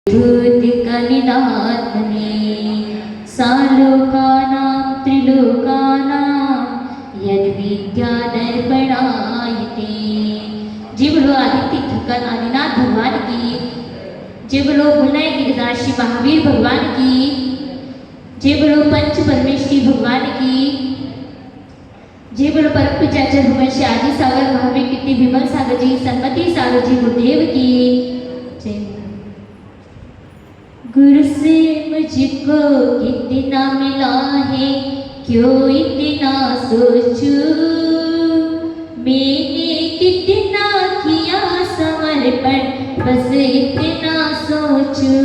भूतकलिनाथने सालोकानां त्रिलोकानां यद्विद्यादर्पणायते। जय बोलो आदित्य थकन आदिनाथ भगवान की। जय बोलो बुलाए गिरदार श्री महावीर भगवान की। जय बोलो पंच परमेश्वरी भगवान की। जय बोलो परम पूज्याचार्य भगवान श्री आदि सागर महावीर कीर्ति विमल सागर जी सन्मति सागर जी गुरुदेव की जय। गुरु से मुझको कितना मिला है क्यों इतना सोचूं, मैंने कितना किया समर्पण बस इतना सोचूं।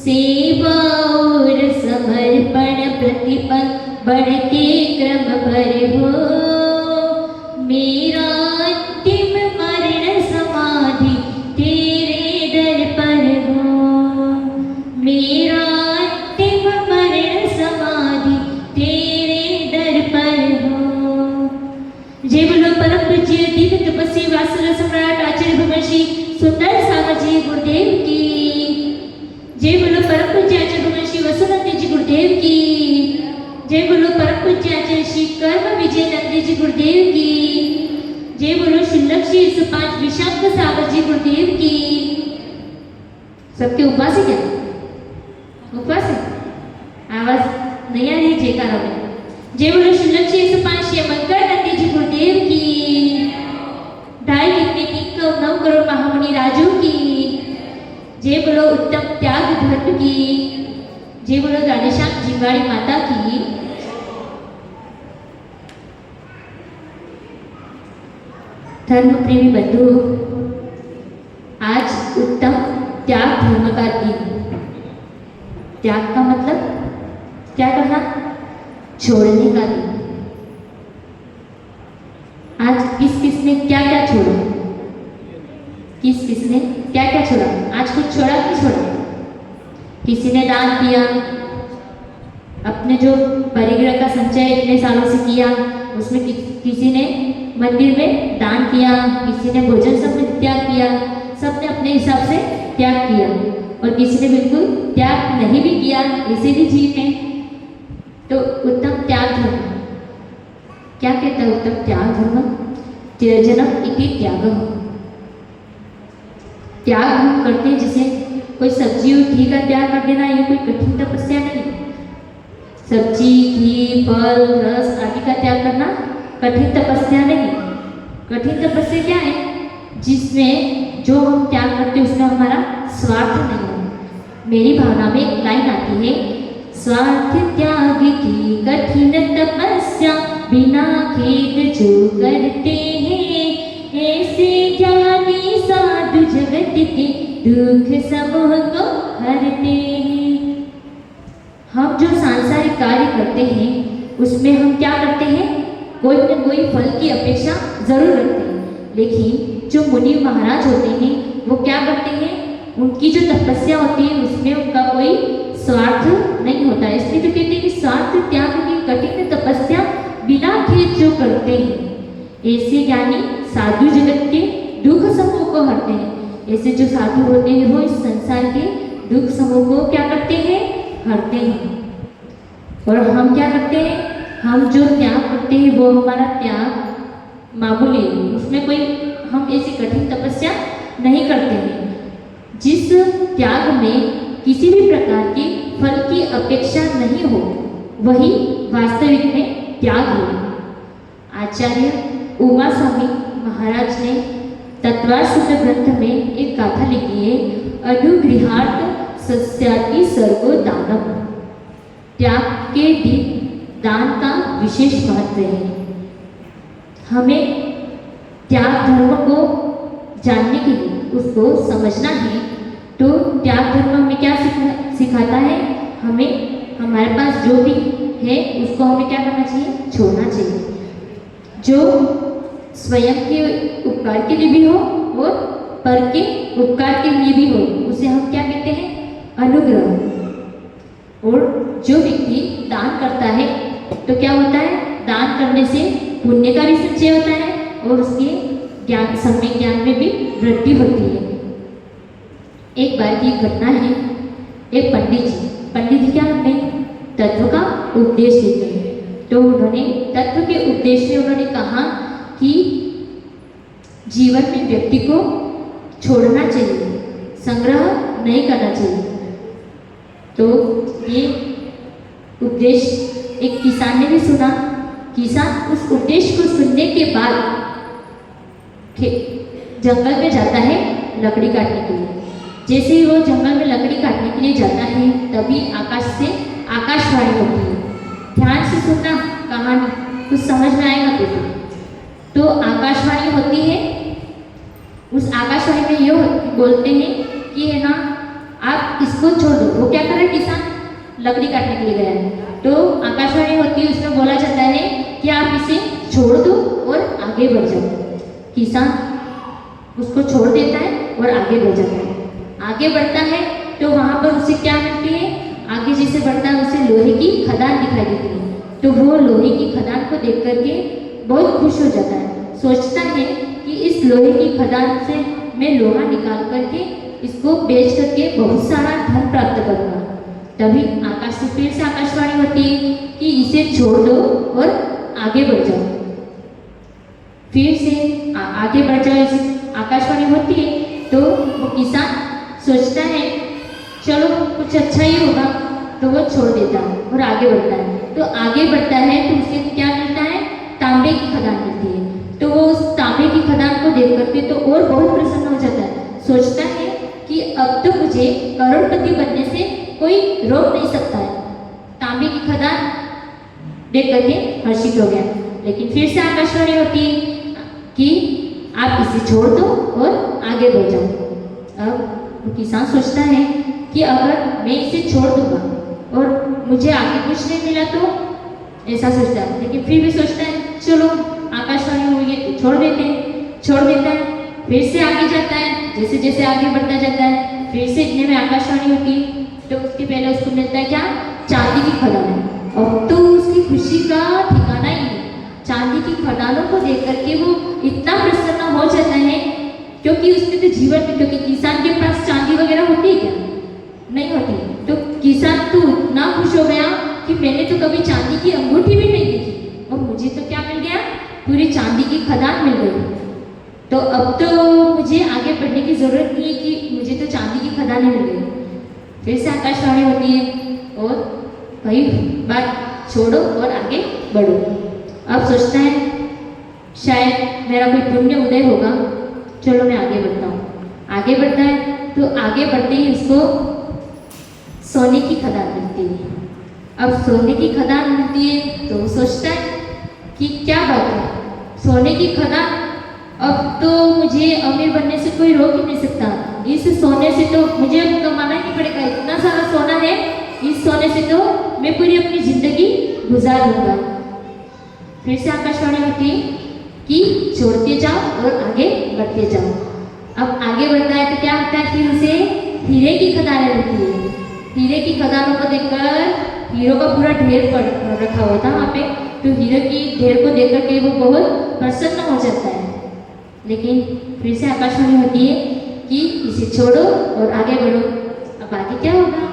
सेवा और समर्पण प्रतिपल बढ़ते क्रम पर हो, मेरा अंतिम मरण समाधि तेरे दर पर हो। मेरा अंतिम मरण समाधि तेरे दर पर हो। जय बोलो परम पूज्य दिव्य तपस्वी वासुदेव सम्राट आचार्य भगवान श्री सुंदर सागर जी गुरुदेव की। जय बोलो परम पूज्य आचार्य भगवान श्री वसुनंद जी गुरुदेव की। जय बोलो परम पूज्य आचार्य श्री कर्म विजय नंदी जी गुरुदेव की। जय बोलो शुल्लक श्री 105 विशांत सागर जी गुरुदेव की। सबके उपवास है क्या? उपवास है? आवाज नहीं आ रही जयकारा में। जय बोलो शुल्लक श्री 105 श्री मंगल नंदी जी गुरुदेव की। 2.5 लिखने की 9 करोड़ महामुनि राजू की। जय बोलो उत्तम त्याग धर्म की। जय बोलो राधेश्याम जिंगाड़ी माता की। धर्म प्रेमी बंधु, आज उत्तम त्याग धर्म का दिन। त्याग का मतलब क्या करना? छोड़ने का दिन। आज किस किस ने क्या क्या छोड़ा? किस किस ने क्या क्या छोड़ा? आज कुछ छोड़ा कि छोड़ा? किसी ने दान किया, अपने जो परिग्रह का संचय इतने सालों से किया उसमें किसी ने मंदिर में दान किया, किसी ने भोजन सब में त्याग किया, सबने अपने हिसाब से त्याग किया। और किसी ने बिल्कुल त्याग नहीं भी किया, ऐसे भी जीव हैं। तो उत्तम त्याग धर्म क्या कहता है? उत्तम त्याग धर्म त्यजनम इति त्यागः। त्याग हम करते हैं जैसे कोई सब्जी और घी का त्याग कर देना, ये कोई कठिन तपस्या नहीं। सब्जी घी फल रस आदि का त्याग करना कठिन तपस्या नहीं। कठिन तपस्या क्या है? जिसमें जो हम त्याग करते हैं उसमें हमारा स्वार्थ नहीं है। मेरी भावना में एक लाइन आती है, स्वार्थ त्याग की कठिन तपस्या बिना खेद जो करते हैं, ऐसे ज्ञानी साधु जगत के दुख समूह को हरते हैं। हम जो सांसारिक कार्य करते हैं उसमें हम क्या करते हैं? कोई न कोई फल की अपेक्षा जरूर रखते हैं। लेकिन जो मुनि महाराज होते हैं वो क्या करते हैं? उनकी जो तपस्या होती है उसमें उनका कोई स्वार्थ नहीं होता है। इसलिए तो कहते हैं कि स्वार्थ त्याग की कठिन तपस्या बिना खेद जो करते हैं, ऐसे ज्ञानी साधु जगत के दुख समूह को हरते हैं। ऐसे जो साधु होते हैं वो इस संसार के दुख समूह को क्या करते हैं? हरते हैं। और हम क्या करते हैं? हम जो त्याग करते हैं वो हमारा त्याग मामूली है, उसमें कोई हम ऐसी कठिन तपस्या नहीं करते हैं। जिस त्याग में किसी भी प्रकार की फल की अपेक्षा नहीं हो वही वास्तविक में त्याग है। आचार्य उमा स्वामी महाराज ने तत्वार सूत्र ग्रंथ में एक गाथा लिखी है, अनुगृहार्थ सस्याति सर्वो दानम। त्याग के दिन दान का विशेष महत्व है। हमें त्याग धर्म को जानने के लिए उसको समझना है। तो त्याग धर्म हमें क्या सिखाता है? हमें हमारे पास जो भी है उसको हमें क्या करना चाहिए? छोड़ना चाहिए। जो स्वयं के उपकार के लिए भी हो और पर के उपकार के लिए भी हो उसे हम क्या कहते हैं? अनुग्रह। और जो व्यक्ति दान करता है तो क्या होता है? दान करने से पुण्य का भी संचय होता है और उसके ज्ञान सम्यक ज्ञान में भी वृद्धि होती है। एक बार की घटना है। एक पंडित जी क्या करते हैं, तत्व का उपदेश देते हैं। तो उन्होंने तत्व के उपदेश में उन्होंने कहा कि जीवन में व्यक्ति को छोड़ना चाहिए, संग्रह नहीं करना चाहिए। तो ये उपदेश एक किसान ने भी सुना। किसान उस उपदेश को सुनने के बाद जंगल में जाता है लकड़ी काटने के लिए। जैसे ही वो जंगल में लकड़ी काटने के लिए जाता है, तभी आकाश से आकाशवाणी होती है। ध्यान से सुनना कहानी, कुछ समझ में आएगा तुझे। तो आकाशवाणी होती है। उस आकाशवाणी में ये बोलते हैं कि है ना, आप इसको छोड़ दो। वो क्या कर रहा है, किसान लकड़ी काटने के लिए गया है। तो आकाशवाणी होती है, उसमें बोला जाता है कि आप इसे छोड़ दो और आगे बढ़ जाओ। किसान उसको छोड़ देता है और आगे बढ़ जाता है। आगे बढ़ता है तो वहाँ पर उसे क्या मिलती है, आगे जैसे बढ़ता है उसे लोहे की खदान दिखाई देती है। तो वो लोहे की खदान को देख करके बहुत खुश हो जाता है। सोचता है कि इस लोहे की खदान से मैं लोहा निकाल करके इसको बेच करके बहुत सारा धन प्राप्त करूँगा। तभी आकाश से फिर से आकाशवाणी होती है कि इसे छोड़ दो और आगे बढ़ जाओ। फिर से आगे बढ़ जाओ ऐसी आकाशवाणी होती है। तो वो किसान सोचता है चलो कुछ अच्छा ही होगा, तो वो छोड़ देता है और आगे बढ़ता है। तो आगे बढ़ता है तो उसे क्या मिलता है, तांबे की खदान मिलती है। तो वो उस तांबे की खदान को देख करके तो और बहुत प्रसन्न हो जाता है। सोचता है कि अब तो मुझे करोड़पति बनने से कोई रोक नहीं सकता है। तांबे की खदान देख करके हर्षित हो गया। लेकिन फिर से आकाशवाणी होती है कि आप इसे छोड़ दो और आगे बढ़ जाओ। अब किसान सोचता है कि अगर मैं इसे छोड़ दूंगा और मुझे आगे कुछ नहीं मिला तो, ऐसा सोचता है। लेकिन फिर भी सोचता है चलो आकाशवाणी हुई है तो छोड़ देते हैं, छोड़ देता है। फिर से आगे जाता है। जैसे जैसे आगे बढ़ता जाता है, फिर से इतने में आकाशवाणी होती है। तो उसके पहले उसको मिलता है क्या, चांदी की खदान। अब तो उसकी खुशी का ठिकाना ही नहीं। चांदी की खदानों को देख करके वो इतना प्रसन्न हो जाता है, क्योंकि उसने तो जीवन में, क्योंकि किसान के पास चांदी वगैरह होती है क्या, नहीं होती। तो किसान तो इतना खुश हो गया कि मैंने तो कभी चांदी की अंगूठी भी नहीं देखी और मुझे तो क्या मिल गया, पूरी चांदी की खदान मिल गई। तो अब तो मुझे आगे बढ़ने की जरूरत नहीं है कि मुझे तो चांदी की खदानें मिल गई। फिर से आकाशवाणी होती है और कई बार छोड़ो और आगे बढ़ो। अब सोचता है शायद मेरा कोई पुण्य उदय होगा, चलो मैं आगे बढ़ता हूँ। आगे बढ़ता है तो आगे बढ़ते ही उसको सोने की खदान मिलती है। अब सोने की खदान मिलती है तो वो सोचता है कि क्या बात है, सोने की खदान, अब तो मुझे अमीर बनने से कोई रोक ही नहीं सकता। इस सोने से तो मुझे अब कमाना ही नहीं पड़ेगा, इतना सारा सोना है, इस सोने से तो मैं पूरी अपनी जिंदगी गुजार लूंगा। फिर से आकाशवाणी होती है कि छोड़ते जाओ और आगे बढ़ते जाओ। अब आगे बढ़ता है तो क्या होता है, फिर उसे हीरे की खदानें मिलती है। हीरे की खदानों को देखकर हीरो का पूरा ढेर पड़ रखा हुआ था वहाँ पे। तो हीरे की ढेर को देख करके वो बहुत प्रसन्न हो जाता है। लेकिन फिर से आकाशवाणी होती है कि इसे छोड़ो और आगे बढ़ो। अब आगे क्या होगा,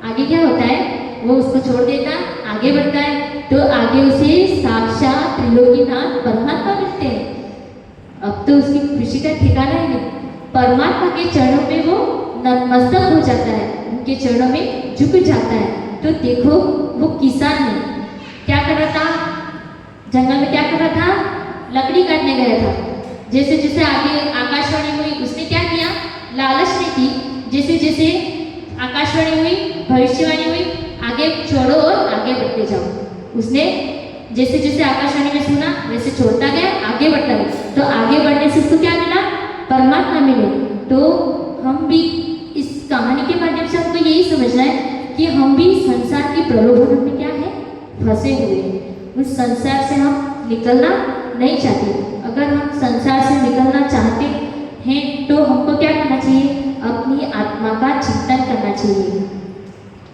आगे क्या होता है, वो उसको छोड़ देता, आगे बढ़ता है तो आगे उसे साक्षात त्रिलोकीनाथ परमात्मा मिलते हैं। अब तो उसकी खुशी का ठिकाना ही नहीं। परमात्मा के चरणों में वो नतमस्तक हो जाता है, उनके चरणों में झुक जाता है। तो देखो वो किसान ने क्या कर रहा था, जंगल में क्या कर रहा था, लकड़ी काटने गया था। जैसे जैसे आगे आकाशवाणी हुई, उसने क्या किया, लालच नहीं की। जैसे जैसे आकाशवाणी हुई, भविष्यवाणी हुई, आगे छोड़ो और आगे बढ़ते जाओ। उसने जैसे जैसे आकाशवाणी में सुना वैसे छोड़ता गया, आगे बढ़ता गया। तो आगे बढ़ने से उसको क्या मिला, परमात्मा मिले। तो हम भी इस कहानी के माध्यम से हमको यही समझना है कि हम भी संसार की प्रलोभनों में क्या है, फंसे हुए हैं। उस संसार से हम निकलना नहीं चाहते। अगर हम संसार से निकलना चाहते हैं तो हमको क्या करना चाहिए, अपनी आत्मा का चिंतन करना चाहिए।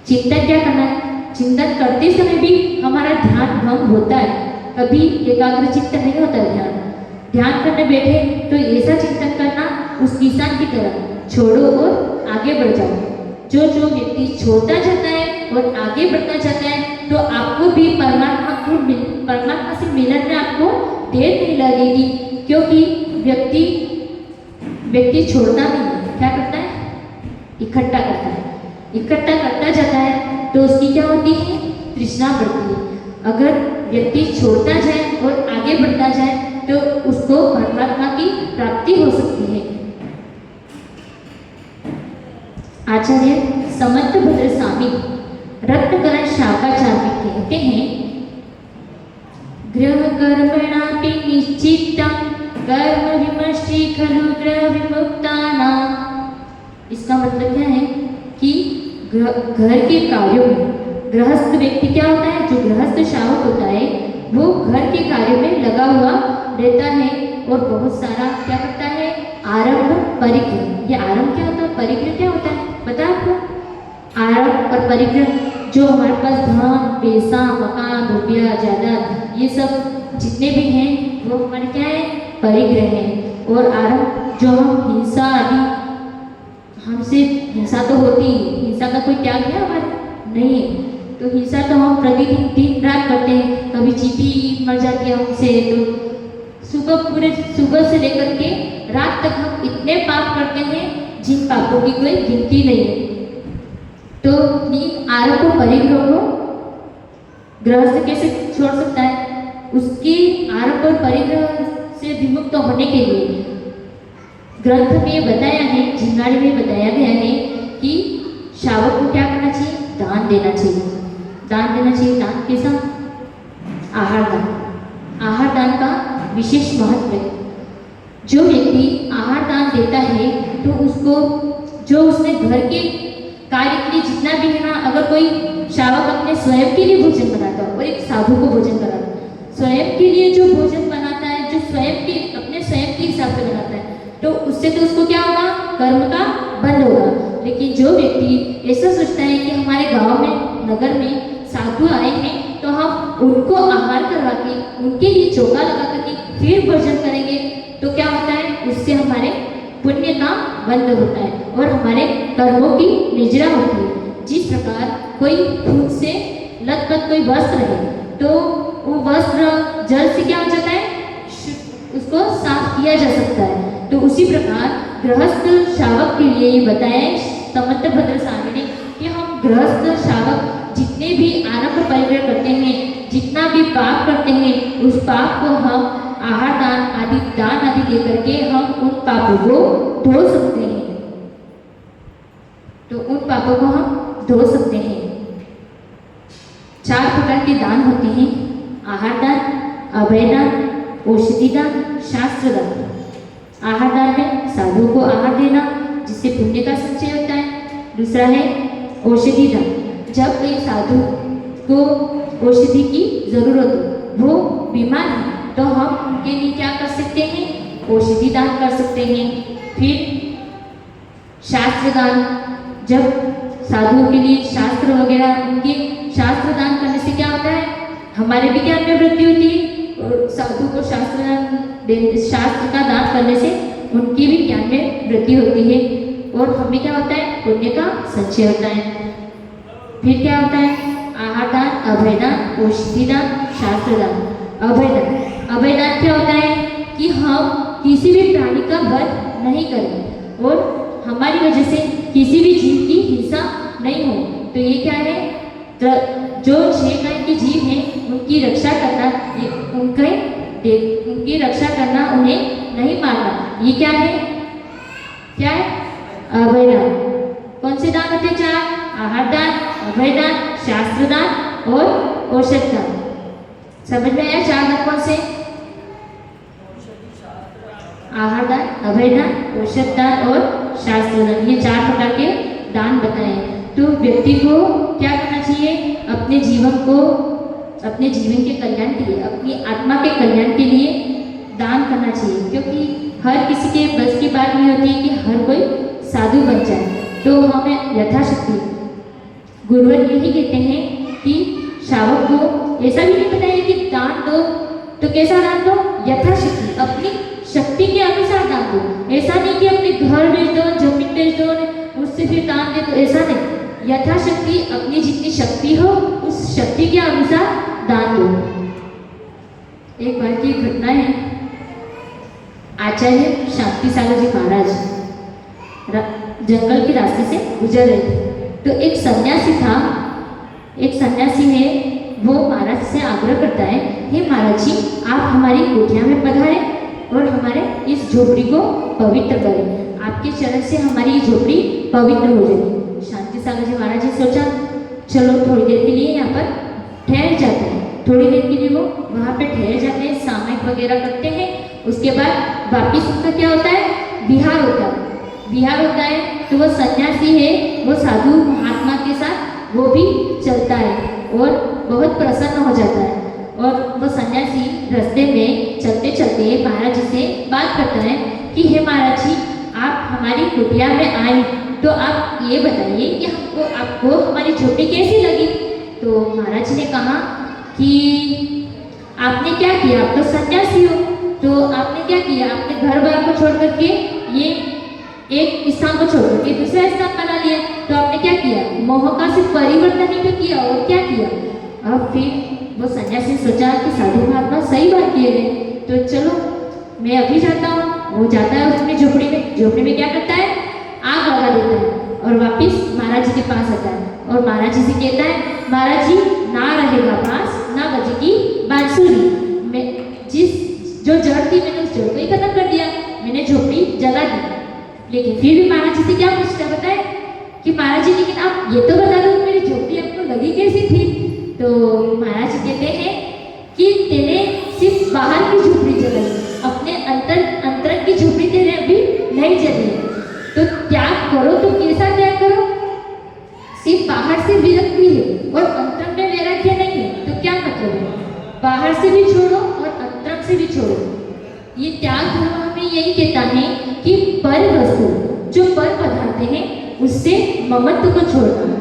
चिंतन क्या करना है, चिंतन करते समय भी हमारा ध्यान भंग होता है, कभी एकाग्र चित्त नहीं होता है। ध्यान करने बैठे तो ऐसा चिंतन करना उस किसान की तरह छोड़ो और आगे बढ़ जाओ। जो व्यक्ति छोड़ता जाता है और आगे बढ़ता जाता है तो आपको भी परमात्मा से मिलन में आपको देर नहीं लगेगी, क्योंकि व्यक्ति छोड़ता नहीं, क्या करता है, इकट्ठा करता है, इकट्ठा करता जाता है तो उसकी क्या होती है, तृष्णा बढ़ती है। अगर व्यक्ति छोड़ता जाए और आगे बढ़ता जाए तो उसको परमात्मा की प्राप्ति हो सकती है। आचार्य समंत भद्र स्वामी रत्नकरण शाकाचार्य कहते हैं, गृह कर्मणापि निश्चितं कर्म विमर्शी खलु गृह विमुक्तानां। इसका मतलब क्या है कि घर के कार्यों में गृहस्थ व्यक्ति क्या होता है, जो गृहस्थ शावक होता है वो घर के कार्य में लगा हुआ रहता है और बहुत सारा क्या करता है, आरंभ परिग्रह। ये आरंभ क्या होता है, परिग्रह क्या होता है पता है आपको? आरंभ और परिग्रह, जो हमारे पास धन पैसा मकान रुपया जायदाद ये सब जितने भी हैं वो हमारे क्या है, परिग्रह है। और आरंभ जो हम हिंसा आदि, हमसे हिंसा तो होती है, हिंसा का कोई त्याग है हमारे नहीं है, तो हिंसा तो हम प्रतिदिन दिन रात करते हैं। कभी चींटी मर जाती है हमसे, तो सुबह से लेकर के रात तक हम इतने पाप करते हैं जिन पापों की कोई गिनती नहीं है। तो इन आरंभ को परिग्रह को गृहस्थ कैसे छोड़ सकता है? उसकी आरंभ और परिग्रह से विमुक्त होने के लिए ग्रंथ में बताया है, झिंगाड़ी में बताया गया है कि शावक को क्या करना चाहिए, दान देना चाहिए। दान देना चाहिए, दान कैसा? आहार दान। आहार दान का विशेष महत्व है। जो व्यक्ति आहार दान देता है तो उसको जो उसने घर के कार्य के लिए जितना भी है ना, अगर कोई शावक अपने स्वयं के लिए भोजन बनाता है और एक साधु को भोजन कराता है, स्वयं के लिए जो भोजन बनाता है, जो अपने स्वयं के हिसाब से बनाता है, तो उससे तो उसको क्या होगा, कर्म का बंध होगा। लेकिन जो व्यक्ति ऐसा सोचता है कि हमारे गांव में नगर में साधु आए हैं तो हम उनको आहार करवा के उनके लिए चौका लगा करके फिर भोजन करेंगे, तो क्या होता है, उससे हमारे पुण्य का बंध होता है और हमारे कर्मों की निजरा होती है। जिस प्रकार कोई भूख से लथपथ कोई वस्त्र है तो वो वस्त्र जल से क्या हो जाता है, उसको साफ किया जा सकता है। तो उसी प्रकार गृहस्थ शावक के लिए ये बताया है समंत भद्र स्वामी ने कि हम गृहस्थ शावक जितने भी आरंभ परिग्रह करते हैं, जितना भी पाप करते हैं, उस पाप को हम आहार दान आदि दे करके हम उन पापों को धो सकते हैं। तो उन पापों को हम धो सकते हैं। 4 प्रकार के दान होते हैं, आहार दान, अभय दान, औषधि दान, शास्त्र दान। आहार दान में साधु को आहार देना जिससे पुण्य का संचय होता है। दूसरा है औषधि दान, जब कोई साधु को औषधि की जरूरत हो, वो बीमार है तो हम उनके लिए क्या कर सकते हैं, औषधि दान कर सकते हैं। फिर शास्त्र दान, जब साधुओं के लिए शास्त्र वगैरह, उनके शास्त्र दान करने से क्या होता है, हमारे भी ज्ञान में वृद्धि होती है और साधु को शास्त्र का दान करने से उनकी भी ज्ञान में वृद्धि होती है और हमें क्या होता है, पुण्य का संचय होता है। फिर क्या होता है, आहार दान, अभय दान, औषधि दान, शास्त्र दान। अभय दान क्या होता है कि हम किसी भी प्राणी का वध नहीं करें और हमारी वजह से किसी भी जीव की हिंसा नहीं हो। तो ये क्या है, जो 6 गाय के जीव हैं उनकी रक्षा करना, उनकी रक्षा करना, उन्हें नहीं मारना, ये क्या है, क्या है, अभय दान। कौन से दान होते हैं? 4, आहार दान, अभय दान, शास्त्र दान और औषध दान। समझ में आया? 4 दान कौन से? आहार दान, अभय दान, औषध दान और शास्त्र दान। ये 4 प्रकार के दान बताए। तो व्यक्ति को क्या करना चाहिए, अपने जीवन के कल्याण के लिए, अपनी आत्मा के कल्याण के लिए दान करना चाहिए, क्योंकि हर किसी के बस की बात नहीं होती है कि हर कोई साधु बन जाए। तो हमें यथाशक्ति गुरुवर यही कहते हैं कि शावक को ऐसा भी नहीं बताया कि दान दो तो कैसा दान दो, यथाशक्ति अपनी शक्ति के अनुसार दान दो। ऐसा नहीं कि अपने घर बेच दो, जमीन बेच दो, उससे फिर दान दे दो, ऐसा नहीं। यथाशक्ति अपनी जितनी शक्ति हो उस शक्ति के अनुसार दान दो। एक बार की घटना है, आचार्य शांति सागर जी महाराज जंगल के रास्ते से गुजर रहे थे। तो एक सन्यासी था, एक सन्यासी है, वो महाराज से आग्रह करता है, हे महाराज जी, आप हमारी कुटिया में पधारे और हमारे इस झोपड़ी को पवित्र करें। आपके चरण से हमारी ये झोपड़ी पवित्र हो जाएगी। शांति सागर जी महाराज जी सोचा, चलो थोड़ी देर के लिए यहाँ पर ठहर जाते हैं। थोड़ी देर के लिए वो वहाँ पे ठहर जाते हैं, सामयिक वगैरह करते हैं। उसके बाद वापिस उनका क्या होता है, विहार होता है। विहार होता है तो वो सन्यासी है, वो साधु महात्मा के साथ वो भी चलता है और बहुत प्रसन्न हो जाता है। और वो सन्यासी रास्ते में चलते चलते महाराज जी से बात करता है कि हे महाराज जी, आप हमारी कुटिया में आए तो आप ये बताइए कि आपको हमारी झोपड़ी कैसी लगी। तो महाराज जी ने कहा कि आपने क्या किया, आप तो सन्यासी हो, तो आपने क्या किया, आपने घर बार को छोड़ करके ये एक स्थान को छोड़ करके दूसरा स्थान बना लिया। तो आपने क्या किया, मोह का सिर्फ परिवर्तन ही तो किया और क्या किया। अब फिर वो सन्यासी सोचा कि साधु महात्मा सही बात किए गए, तो चलो मैं अभी जाता हूँ। वो जाता है अपनी झोपड़ी में। झोपड़ी में क्या करता है, आग लगा देता है और वापिस महाराज जी के पास आता है और महाराज जी से कहता है, महाराज जी, ना रहेगा बांस ना बजेगी बांसुरी। मैं जो जड़ थी मैंने उस जड़ को ही खत्म कर दिया, मैंने झोपड़ी जला दी। लेकिन फिर भी महाराज जी से क्या पूछता है, बताए कि महाराज जी, लेकिन आप ये तो बता दो मेरी झोपड़ी आपको लगी कैसी थी। तो महाराज जी कहते हैं कि तेरे सिर्फ बाहर की झोपड़ी जलाई, अपने अंतर की झोपड़ी तेरे अभी नहीं जली। तो त्याग करो तो कैसा त्याग करो, सिर्फ बाहर से विरक्ति है और अंतर में वैराग्य नहीं है, तो क्या मतलब है, बाहर से भी छोड़ो और अंतर से भी छोड़ो। ये त्याग धर्म हमें यही कहता है कि पर वस्तु, जो पर पदार्थ हैं उससे ममत्व को छोड़ना।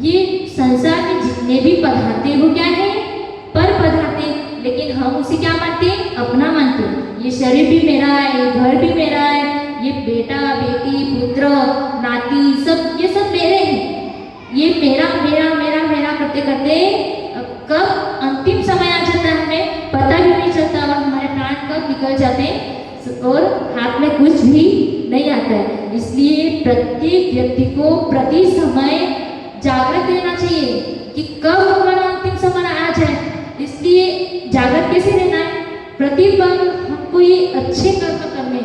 ये संसार में जितने भी पदार्थ हैं वो क्या है, पर पदार्थ हैं, लेकिन हम उसे क्या मानते हैं, अपना मानते हैं। ये शरीर भी मेरा है, ये घर भी मेरा है, ये बेटा बेटी पुत्र नाती सब मेरे हैं। ये मेरा मेरा मेरा मेरा करते करते कब अंतिम समय आ जाता है हमें पता भी नहीं चलता और हमारे प्राण कब निकल जाते हैं और हाथ में कुछ भी नहीं आता है। इसलिए प्रत्येक व्यक्ति को प्रति समय जागृत रहना चाहिए कि कब हमारा अंतिम समय आ जाए। इसलिए जागृत कैसे रहना है, प्रतिपल हमको ये अच्छे कर्म करने,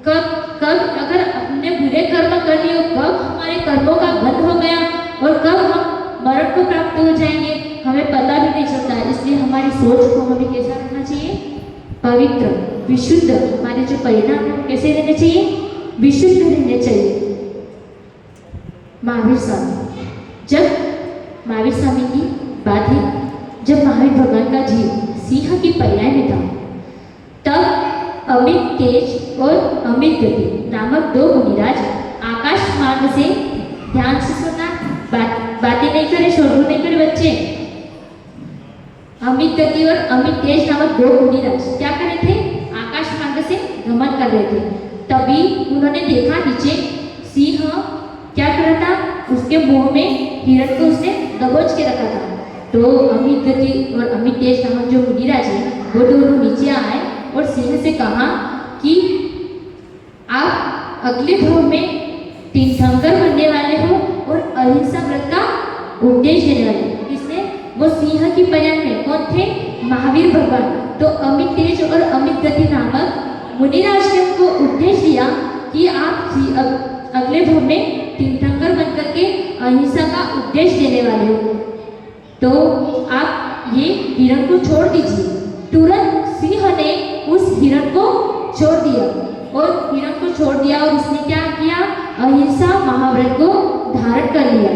कब अगर अपने बुरे कर्म कर लिए, कब हमारे कर्मों का बंद हो गया और कब हम मरण को प्राप्त हो जाएंगे हमें पता भी नहीं चलता है। इसलिए हमारी सोच को हमें कैसा रखना चाहिए, पवित्र विशुद्ध। हमारे जो परिणाम है कैसे रहने चाहिए, विशुद्ध रहने चाहिए। महावीर स्वामी, जब महावीर स्वामी की बात है, जब महावीर भगवान का जीव सिंह की पर्याय में था, तब अमित तेज और अमित गति नामक दो मुनिराज आकाश मार्ग से ध्यान से सुनना, बातें नहीं करे, शोरगुल नहीं करे बच्चे। अमित गति और अमित तेज नामक दो मुनिराज क्या कर रहे थे, आकाश मार्ग से गमन कर रहे थे। तभी उन्होंने देखा नीचे सिंह क्या कर रहा था, उसके मुंह में हिरण को उसने दबोच के रखा था। तो अमित गति और अमित तेज नामक जो मुनिराज है वो दोनों नीचे आए और सिंह से कहा कि आप अगले भव में तीर्थंकर बनने वाले हो और अहिंसा व्रत का उपदेश देने वाले। किसने, वो सिंह की पर्याय में कौन थे, महावीर भगवान। तो अमित तेज और अमित गति नामक मुनिराज ने उनको उपदेश दिया कि आप अगले भव में तीर्थंकर बन करके अहिंसा का उपदेश देने वाले हो, तो आप ये हिरण को छोड़ दीजिए। तुरंत सिंह ने उस हिरण को छोड़ दिया और हिरण को छोड़ दिया और उसने क्या किया, अहिंसा महाव्रत को धारण कर लिया।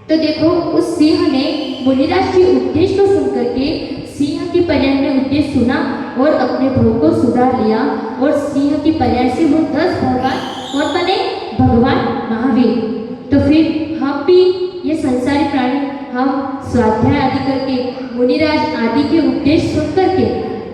तो देखो उस सिंह ने मुनिराज के उपदेश को सुन करके सिंह की पर्याय में उपदेश सुना और अपने भोग को सुधार लिया और सिंह की पर्याय से वो 10 भगवान कौन बने, भगवान महावीर। तो फिर हम भी ये संसारी प्राणी, हम स्वाध्याय आदि करके मुनिराज आदि के उपदेश सुन करके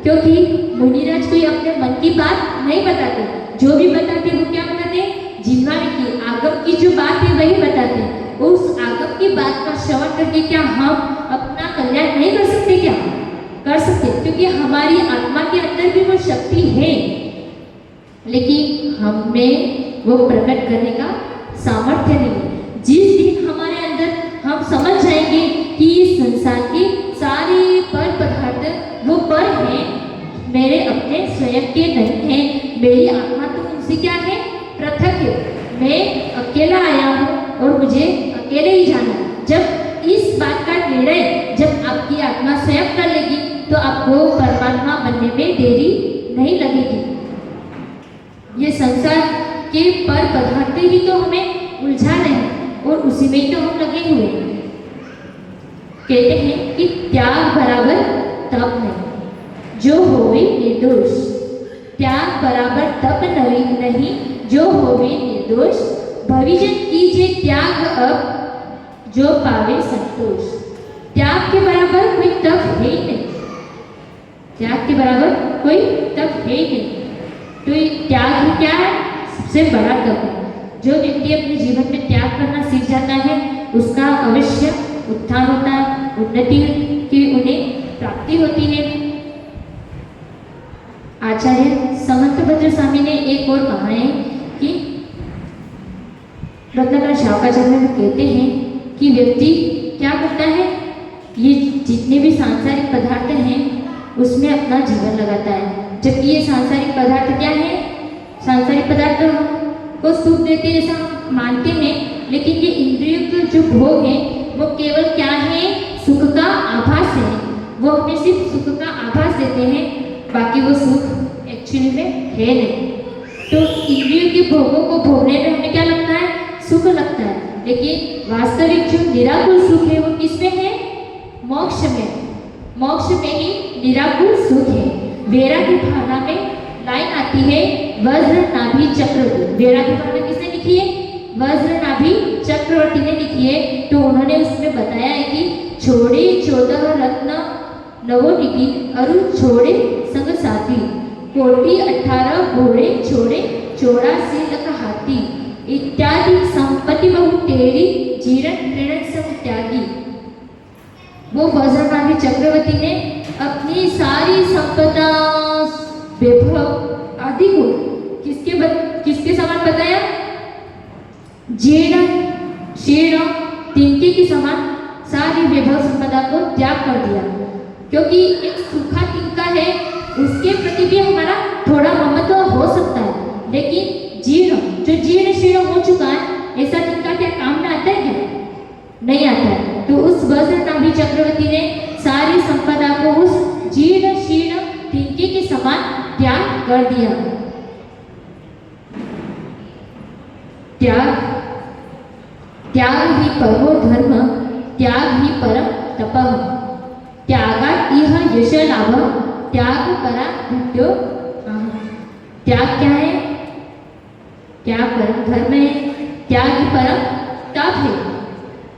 क्योंकि मुनिराज कोई अपने मन की बात नहीं बताते, जो भी बताते वो क्या बताते, जिह्वा की आगम की जो बात है वही बताते। उस आगम की बात का श्रवण करके क्या हम अपना कल्याण नहीं कर सकते? क्या कर सकते? क्योंकि हमारी आत्मा के अंदर भी वो शक्ति है, लेकिन हमें वो प्रकट करने का सामर्थ्य नहीं है। जिस दिन हमारे अंदर हम समझ जाएंगे कि इस संसार के सारे पर पदार्थ वो पर हैं, मेरे अपने स्वयं के नहीं हैं, मेरी आत्मा तो उनसे क्या है, पृथक है, मैं अकेला आया हूँ और मुझे अकेले ही जाना। जब इस बात का निर्णय जब आपकी आत्मा स्वयं कर लेगी तो आपको परमात्मा बनने में देरी नहीं लगेगी। ये संसार के पर पदार्थ ही तो हमें उलझा रहे हैं और उसी में तो हम लगे हुए हैं। कहते हैं कि त्याग बराबर तप नहीं, जो होवे निर्दोष। त्याग बराबर तप नहीं, जो होवे निर्दोष। भविजन कीजिए त्याग अब, जो पावे संतोष। त्याग के बराबर कोई तप है ही नहीं, त्याग के बराबर कोई तप है ही नहीं। तो ये त्याग ही क्या है? सबसे बड़ा तप है। जो व्यक्ति अपने जीवन में त्याग करना सीख जाता है उसका अवश्य उत्थान होता है, उन्नति की उन्हें प्राप्ति होती है। आचार्य समंतभद्र स्वामी ने एक और कहा है कि रत्नाकर शावकाचार्य में कहते हैं कि व्यक्ति क्या करता है, ये जितने भी सांसारिक पदार्थ हैं उसमें अपना जीवन लगाता है। जबकि ये सांसारिक पदार्थ क्या है? सांसारिक पदार्थ को सुख देते हैं ऐसा हम मानते हैं, लेकिन ये इंद्रियों के जो भोग है वो केवल क्या है? सुख का आभास है। वो हमें सिर्फ सुख का आभास देते हैं, बाकी वो सुख एक्चुअली में है नहीं। तो इंद्रियों के भोगों को भोगने में हमें क्या लगता है? सुख लगता है, लेकिन वास्तविक जो निराकुल सुख है वो किसमें है? मोक्ष में। मोक्ष में ही निराकुल सुख है। वेरा की भावना में लाइन आती है, वज्र नाभि चक्रवर्ती। वेरा की भावना किसने लिखी है? वज्र नाभि चक्रवर्ती ने लिखी है। तो उन्होंने उसमें बताया है कि छोड़े 14 रत्न नवोनिधि अरु छोड़े संग साथी, कोटि 18 घोड़े छोड़े 84 लख हाथी, इत्यादि संपत्ति बहु तेरी जीरण प्रेरण सब त्यागी। वो वज्रनाभि चक्रवर्ती ने अपनी सारी संपदा वैभव आदि को किसके समान बताया? जीर्ण शीर्ण तिनके के समान सारी वैभव संपदा को त्याग कर दिया। क्योंकि एक सूखा तिनका है, उसके प्रति भी हमारा थोड़ा ममत्व हो सकता है, लेकिन जीर्ण शीर्ण हो चुका है ऐसा तिनका क्या काम में आता है? नहीं आता है। तो उस वज्रनाभि चक्रवर्ती ने सारी संपदा को उस जीर्ण शीर्ण तिनके के समान त्याग कर दिया। त्याग ही परमो धर्म, त्याग ही परम तपः, त्यागात् इह यश लाभ, त्याग परा धृत्यो। त्याग क्या है? त्याग परम धर्म है, त्याग ही परम तप है।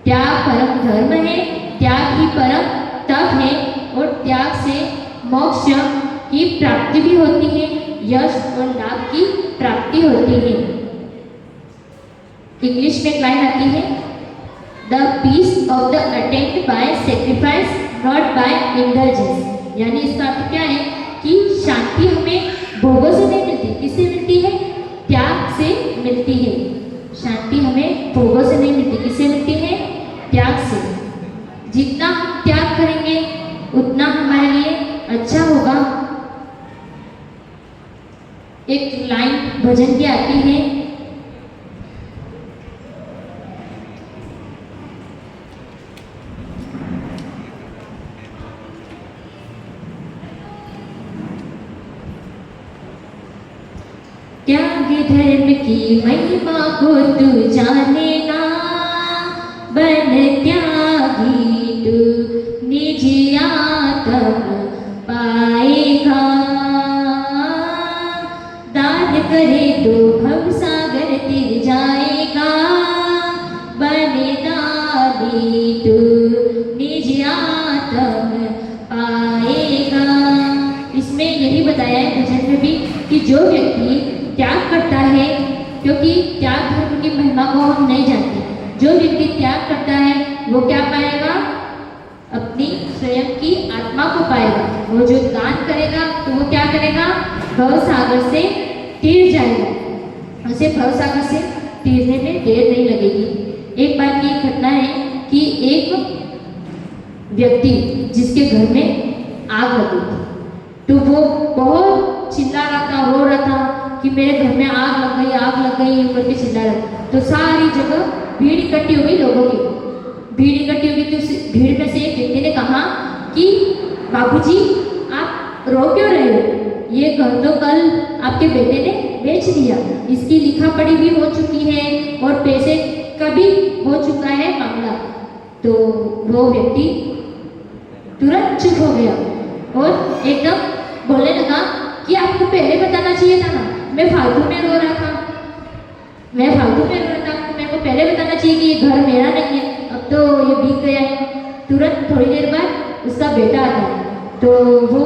त्याग परम धर्म है, त्याग ही परम तप है, और त्याग से मोक्ष की प्राप्ति भी होती है, यश और लाभ की प्राप्ति होती है। इंग्लिश में एक लाइन आती है, the peace of the attend by sacrifice not by indulgence. यानी इसका अर्थ क्या है कि शांति हमें भोगों से नहीं मिलती, किससे मिलती है? त्याग से मिलती है। शांति हमें भोगों से नहीं मिलती, किससे मिलती है? त्याग से। जितना हम त्याग करेंगे उतना हमारे लिए अच्छा होगा। एक लाइन भजन की आती है, त्याग धर्म की महिमा को तू जाने ना, बन त्यागी तू निज आत्म पाएगा। दान करे तो भव सागर तिर जाएगा, बन दानी तू निज आत्म पाएगा। इसमें जो व्यक्ति त्याग करता है, क्योंकि त्याग धर्म की महिमा को हम नहीं जानते, जो व्यक्ति त्याग करता है वो क्या पाएगा? अपनी स्वयं की आत्मा को पाएगा। वो जो दान करेगा तो वो क्या करेगा? भव सागर से तीर जाएगा, उसे भव सागर से तीरने में देर नहीं लगेगी। एक बार की घटना है कि एक व्यक्ति जिसके घर में आग लगी थी, तो वो बहुत चिल्ला रहा था, रो रहा था कि मेरे घर में आग लग गई करके चिल्ला रहा था। तो सारी जगह भीड़ इकट्ठी हो गई, लोगों की भीड़ इकट्ठी हो गई। तो उस भीड़ में से एक व्यक्ति ने कहा कि बाबूजी आप रो क्यों रहे हो? ये घर तो कल आपके बेटे ने बेच दिया, इसकी लिखा पढ़ी भी हो चुकी है और पैसे का भी हो चुका है मामला। तो वो व्यक्ति तुरंत चुप हो गया और एकदम बोलने लगा कि आपको पहले बताना चाहिए था ना, मैं फालतू में रो रहा था, मेरे को पहले बताना चाहिए कि ये घर मेरा नहीं है, अब तो ये बिक गया है। तुरंत थोड़ी देर बाद उसका बेटा आता है, तो वो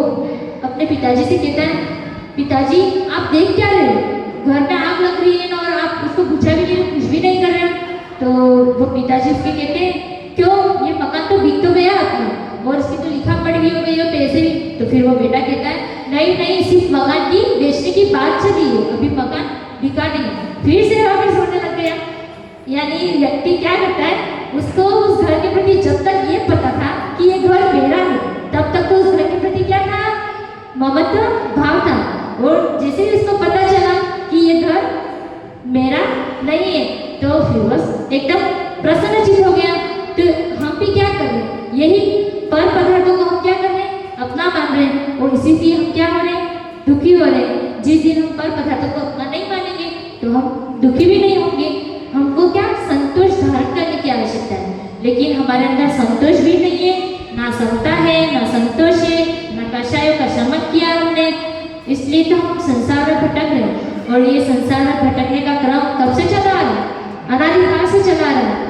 अपने पिताजी से कहता है, पिताजी आप देख क्या रहे हो? घर में आग लग रही है ना और आप उसको बुझा भी नहीं, कुछ भी नहीं कर रहे हो। तो वो पिताजी उसके कहते हैं, क्यों, ये मकान तो बिक तो गया अपना और इसकी तो लिखा पढ़ी भी हो गई और पैसे भी। तो फिर वो बेटा कहता है, नहीं, सिर्फ मकान की बेचने की बात चली है, अभी मकान बिका नहीं। फिर से वापस होने लग गया। यानी व्यक्ति क्या करता है, उसको उस घर के प्रति जब तक ये पता था कि ये घर मेरा है, तब तक तो उस घर के प्रति क्या था? ममत्व भाव था। और जैसे ही उसको पता चला कि ये घर मेरा नहीं है, तो फिर बस एकदम प्रसन्नचित हो गया। तो हम भी क्या कर रहे हैं? यही पर पदार्थों को हम क्या कर रहे हैं? अपना मान रहे हैं और इसी से हम क्या हो रहे हैं? दुखी हो रहे हैं। जिस दिन हम पर पदार्थों को अपना नहीं मानेंगे तो हम दुखी भी नहीं होंगे। हमको क्या? संतोष धारण करने की आवश्यकता है, लेकिन हमारे अंदर संतोष भी नहीं है, ना समता है, ना संतोष है, ना कषायों का शमन किया हमने, इसलिए तो हम संसार में भटक रहे हैं। और ये संसार में भटकने का क्रम कब से चला आ रहा है? अनादिकाल से चला आ रहा है,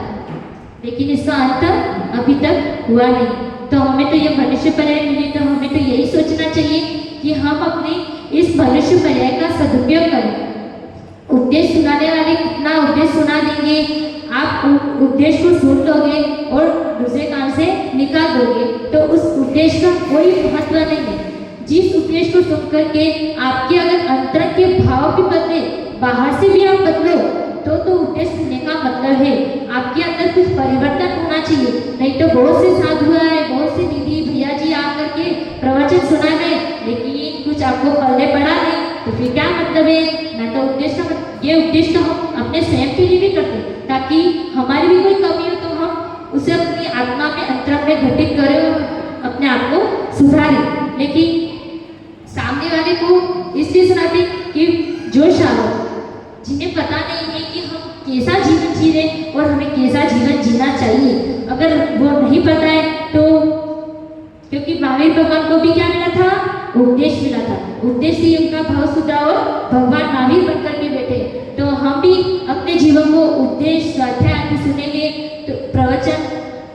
लेकिन इसका अंत अभी तक हुआ नहीं। तो हमें तो ये मनुष्य पर्याय मिली, तो हमें तो यही सोचना चाहिए कि हम अपने इस मनुष्य पर्याय का सदुपयोग करें। उपदेश सुनाने वाले कितना उपदेश सुना देंगे, आप उपदेश को सुन लोगे और दूसरे कान से निकाल दोगे, तो उस उपदेश का कोई महत्व नहीं है। जिस उपदेश को सुन करके आपके अगर अंतरंग के भाव भी बदले, बाहर से भी आप बदलो, तो उपदेश सुनने का मतलब है आपके अंदर कुछ परिवर्तन होना चाहिए। नहीं तो बहुत से साधु आए, बहुत से दीदी भैया जी आकर के प्रवचन सुना गए, लेकिन कुछ आपको पल्ले पड़ा नहीं, तो फिर क्या मतलब है? ना तो उपदेश का ये उपदेश तो हम अपने स्वयं के लिए भी करते, ताकि हमारी भी कोई कमी हो तो हम उसे अपनी आत्मा में अंतरंग में घटित करें और अपने आप को सुधारें। लेकिन सामने वाले को इसलिए सुनाते कि जो शायद जिन्हें पता नहीं है कि हम कैसा जीवन जी रहे और हमें कैसा जीवन जीना चाहिए, अगर वो नहीं पता है तो, क्योंकि महावीर भगवान को भी क्या मिला था? उपदेश मिला था। उपदेश से उनका भाव सुधा और भगवान महावीर बनकर के बैठे। तो हम भी अपने जीवन को उपदेश, स्वाध्याय आदि सुनेंगे, तो प्रवचन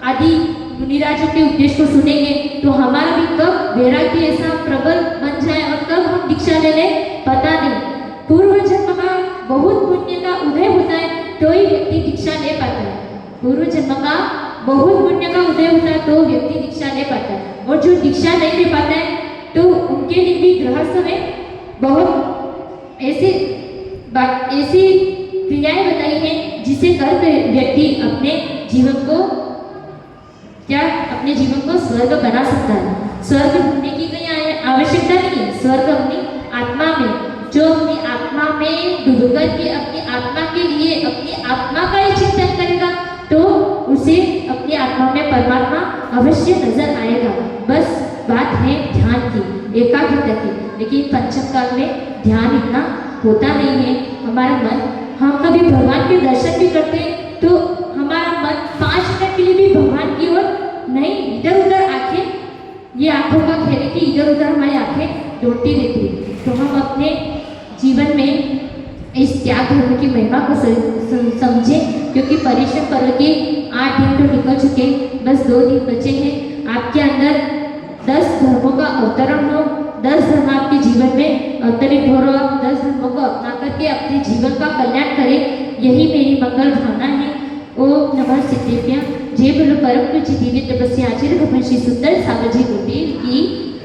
आदि मुनिराजों के उपदेश को सुनेंगे, तो हमारा भी कब वैराग्य ऐसा प्रबल बन जाए और कब हम दीक्षा ले ले, पता नहीं। पूर्व जन्म का बहुत पुण्य का उदय होता है तो ही व्यक्ति दीक्षा ले पाता है। पूर्व जन्म का बहुत पुण्य का उदय होता है तो व्यक्ति दीक्षा ले पाता है। और जो दीक्षा नहीं ले पाता है तो उनके लिए भी गृहस्थ में बहुत ऐसी क्रियाएं बताई हैं जिसे कर व्यक्ति अपने जीवन को अपने जीवन को स्वर्ग बना सकता है। स्वर्ग ढूंढने की कोई आवश्यकता नहीं है। स्वर्ग अपनी आत्मा में, जो अपनी आत्मा में डूब करके अपनी आत्मा के लिए अपनी आत्मा का ही चिंतन करेगा तो उसे अपनी आत्मा में परमात्मा अवश्य नजर आएगा। बस बात है ध्यान की, एकाग्रता की। लेकिन पंचम काल में ध्यान इतना होता नहीं है। हमारा मन, हम कभी भगवान के दर्शन भी करते हैं तो हमारा मन 5 मिनट के लिए भी भगवान की ओर नहीं, इधर उधर आंखें, ये आंखों का खेल है कि इधर उधर हमारी आंखें दौड़ती रहती है। तो हम अपने जीवन में इस त्याग धर्म की महिमा को समझें, क्योंकि परिश्रम पर्व के 8 दिन तो निकल चुके, बस 2 दिन बचे हैं। आपके अंदर 10 धर्मों का अवतरण हो, 10 धर्म आपके जीवन में अवतरित हो रहा, आप 10 धर्मों को अपना करके अपने जीवन का कल्याण करें, यही मेरी मंगल भावना है। ओम नमः सिद्धेभ्यः। जय बोलो परम पूज्य दिव्य तपस्या आचार्य भगवान श्री सुंदर सागर जी गुरुदेव की